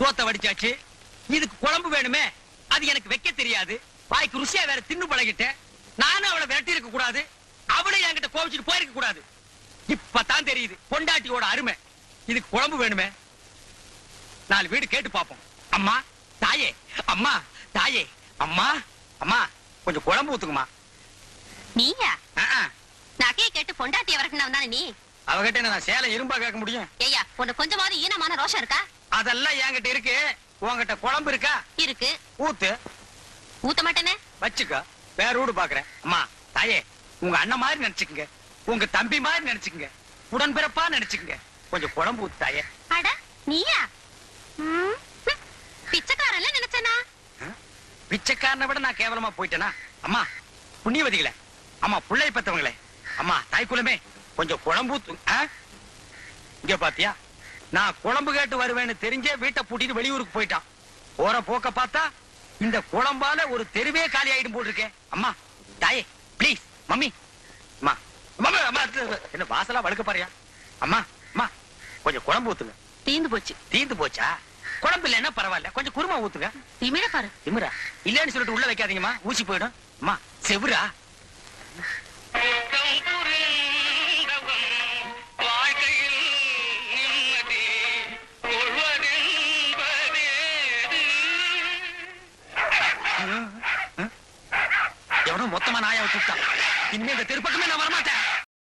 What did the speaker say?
சோத்த வடிச்சாச்சு. இதுக்கு குழம்பு வேணுமே, அது எனக்கு வைக்க தெரியாது. வாய்க்கு ருசியா வேற தின்னு பழகிட்டேன். நானும் அவளை விரட்டி இருக்க கூடாது, அவளை என்கிட்ட கோவிச்சுட்டு போயிருக்க கூடாது. இப்பதான் தெரியுது பொண்டாட்டியோட அருமை. இதுக்கு குழம்பு வேணுமே. 4 வீடு கேட்டு பாப்போம். அம்மா தாயே, அம்மா தாயே, அம்மா அம்மா கொஞ்சம் குழம்பு ஊத்துக்குமா. நீயா நகையை கேட்டு பொண்டாட்டிய வரக்கணும் தானே நீ? அவகிட்ட நான் சேலை இரும்பா கேட்க முடியும்? ஐயா உனக்கு கொஞ்சமாவது ஈனமான ரோஷம் இருக்கா? அதெல்லாம் என்கிட்ட இருக்கு. உன்கிட்ட குழம்பு இருக்கா? இருக்கு. ஊத்து. ஊத்த மாட்டேனே. வச்சுக்க, வேற வீடு பாக்குறேன். அம்மா தாயே, உங்க அண்ணன் மாதிரி நினைச்சுக்குங்க, உங்க தம்பி மாதிரி நினைச்சுக்குங்க, உடன்பிறப்பா நினைச்சுக்குங்க. கொஞ்சம் குழம்பு ஊத்து தாயே. அட நீயா? பிச்சைக்காரன்ல நினைச்சனா? பிச்சைக்காரனை விட நான் கேவலமா போயிட்டேனா? அம்மா புண்ணியவதிகளே, அம்மா புள்ளை பத்தவங்களே, அம்மா தாய்க்குலமே, கொஞ்சம் குழம்பு ஊத்து. இங்க பாத்தியா, நான் குழம்பு கேட்டு வருவேன்னு தெரிஞ்சே வீட்டை பூட்டிட்டு வெளியூருக்கு போயிட்டான். போற போக்க பார்த்தா இந்த குழம்பால ஒரு தெருவே காலி ஆயிடும் போட்டிருக்கேன். அம்மா தாயே பிளீஸ். மம்மி அம்மா அம்மா என்ன வாசலா வழுக்க பாரியா? அம்மா அம்மா கொஞ்சம் குழம்பு ஊத்துங்க. தீந்து போச்சு. தீந்து போச்சா? குழம்பு இல்லைன்னா பரவாயில்ல, கொஞ்சம் குருமா ஊத்துங்க. திமிர பாரு. திமிரா இல்லன்னு சொல்லிட்டு உள்ள வைக்காதீங்கம்மா, ஊசி போயிடும். அம்மா செவுரா. எவனோ மொத்தமா நாயா வச்சுட்டான். இனிமே இந்த தெருப்பக்கமே நான் வரமாட்டேன்.